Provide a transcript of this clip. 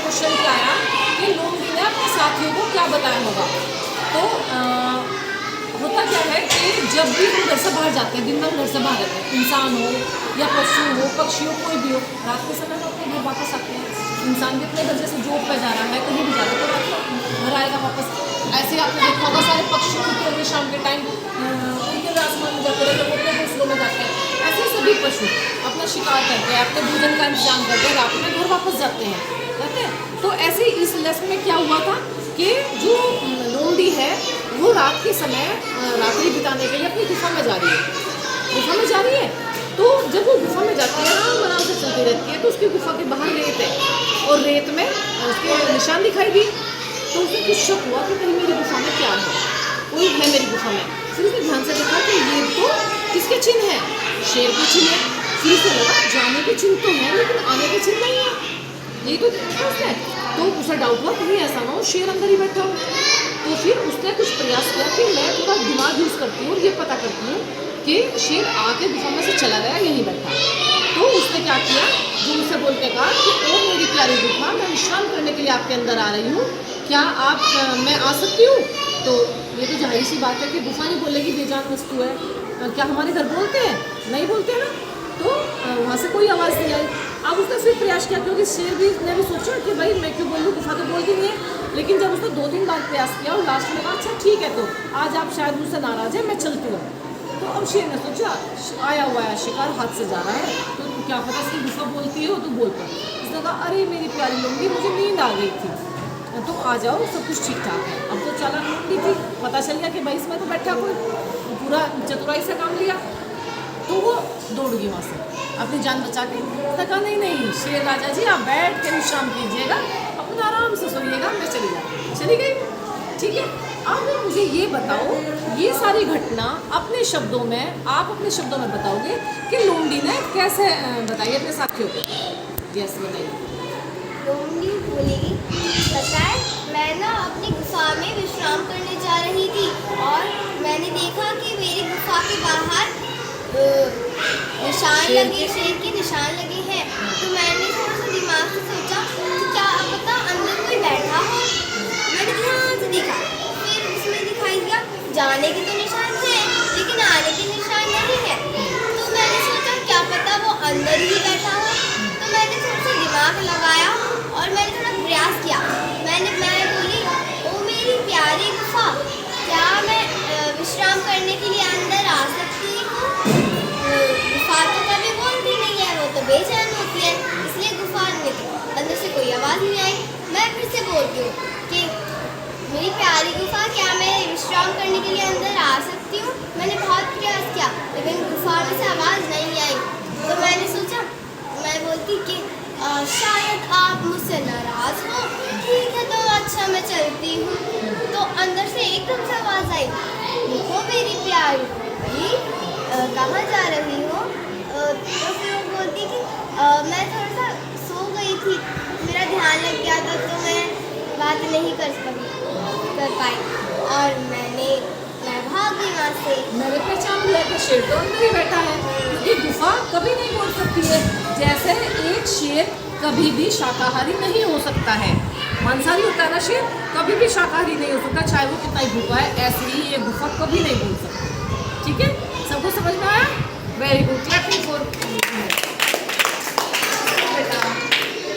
Question क्या आया कि लोमड़ी ने अपने साथियों को क्या बताया होगा। तो होता क्या है कि जब भी हम घर से बाहर जाते हैं, दिन भर घर से बाहर रहते हैं, इंसान हो या पशु हो, पक्षी हो, कोई भी हो, रात के समय तो अपने घर वापस आते हैं। इंसान भी अपने घर जैसे जॉब पे जा रहा है, कहीं भी जा रहा है, तो रात को घर आएगा वापस। ऐसे ही आपने देखा होगा सारे पक्षी उड़ते हुए शाम के टाइम उनके आसमान में जाते रहते हैं, वो अपने घोंसलों में जाते हैं। ऐसे ही सभी पशु अपना शिकार करते हैं, अपने भोजन का इंतजाम करते हैं, रात में घर वापस जाते हैं, कहते हैं। तो ऐसे ही इस लेसन में क्या हुआ था कि जो लोमड़ी है वो रात के समय रात्रि बिताने के लिए अपनी गुफा में जा रही है, गुफा में जा रही है। तो जब वो गुफा में जाती है, आराम से चलती रहती है, तो उसकी गुफा के बाहर रेत है और रेत में उसके निशान दिखाई दी। तो उसे कुछ शक हुआ कि कहीं मेरी गुफा में क्या है, कोई है मेरी गुफा में। फिर उसने ध्यान से देखा कि ये तो किसके चिन्ह है, शेर के चिन्ह है। फिर उसे लगा जाने के चिन्ह तो है लेकिन आने के चिन्ह नहीं है, यही तो देखा उसने। तो उसे डाउट हुआ कहीं ऐसा ना हो शेर अंदर ही बैठा हो। तो फिर उसने कुछ प्रयास किया कि मैं थोड़ा दिमाग यूज़ करती हूँ और ये पता करती हूँ कि शेर आके गुफा में से चला गया, यहीं बैठा। तो उसने क्या किया, जो उसे बोल के कहा कि ओ मेरी प्यारी गुफा, मैं विश्राम करने के लिए आपके अंदर आ रही हूँ, क्या आप मैं आ सकती हूँ। तो ये तो जाहिर सी बात है कि गुफा नहीं बोलेगी, बेजान वस्तु है। क्या हमारे घर बोलते हैं, नहीं बोलते हैं ना। तो वहाँ से कोई आवाज़ नहीं आई। अब उसने फिर प्रयास किया, क्योंकि शेर भी ने भी सोचा कि भाई मैं क्यों बोलूँ, गुफा तो बोलती नहीं है। लेकिन जब उसने 2-3 बार प्रयास किया और लास्ट में कहा अच्छा ठीक है, तो आज आप शायद मुझसे नाराज़ है, मैं चलती हूँ। तो अब शेर ने सोचा आया हुआ है शिकार, हाथ से जा रहा है, तो क्या पता इसकी गुफा बोलती है, तो बोल पाए। उसने कहा अरे मेरी प्यारी लोमड़ी, मुझे नींद आ गई थी, तो आ जाओ, सब कुछ ठीक ठाक है। अब तो चालाक लोमड़ी थी, पता चल गया कि भाई इसमें तो बैठा कोई, पूरा चतुराई से काम लिया। तो वो दौड़ गई वहाँ से अपनी जान बचा के। उसने कहा नहीं नहीं शेर राजा जी, आप बैठ के विश्राम कीजिएगा, अपना आराम से सोइएगा, मैं चली जाऊँ। चली गई, ठीक है। अब मुझे ये बताओ, ये सारी घटना अपने शब्दों में, आप अपने शब्दों में बताओगे कि लोमड़ी ने कैसे बताई अपने साथियों को। यस बताइए। लोमड़ी बोलेगी पता है मैं ना अपनी गुफा में विश्राम करने जा रही थी और मैंने देखा कि मेरी गुफा के बाहर निशान लगे, शेर के निशान लगे हैं। तो मैंने थोड़ा सा दिमाग से सोचा कि क्या पता अंदर कोई बैठा हो। मैंने ध्यान से देखा, फिर उसमें दिखाई दिया जाने के तो निशान है लेकिन आने के निशान नहीं है। तो मैंने सोचा क्या पता वो अंदर ही बैठा हो। तो मैंने थोड़ा सा दिमाग लगाया और मैंने थोड़ा प्रयास किया। मैं बोली ओ मेरी प्यारी गुफा, क्या मैं विश्राम करने के लिए अंदर आ सकती हूँ। गुफा तो कभी बोलती नहीं है, वो तो बेचैन होती है, इसलिए गुफा में तो अंदर से कोई आवाज़ नहीं आई। मैं फिर से बोलती हूँ कि मेरी प्यारी गुफा, क्या मैं विश्राम करने के लिए अंदर आ सकती हूँ। मैंने बहुत प्रयास किया लेकिन गुफा में से आवाज़ नहीं आई। तो मैंने सोचा, मैं बोलती कि शायद आप मुझसे नाराज़ हो, ठीक है तो अच्छा मैं चलती हूँ। तो अंदर से एकदम से आवाज़ आई, देखो मेरी प्यारी भाई, कहाँ जा रही हो। तो फिर वो बोलती कि मैं थोड़ा सा सो गई थी, मेरा ध्यान लग गया था तो मैं बात नहीं कर पाई और मैं भाग गई वहाँ से। मैंने पहचान लिया कि शेर तो अंदर ही बैठा है, क्योंकि गुफा कभी नहीं बोल सकती है। जैसे एक शेर कभी भी शाकाहारी नहीं हो सकता है, मांसाहारी होता है ना शेर, कभी भी शाकाहारी नहीं हो सकता, चाहे वो कितना ही भूखा है। ऐसे ही ये गुफा कभी नहीं बोल सकती, ठीक है। सबको समझ में आया? Very good, clapping for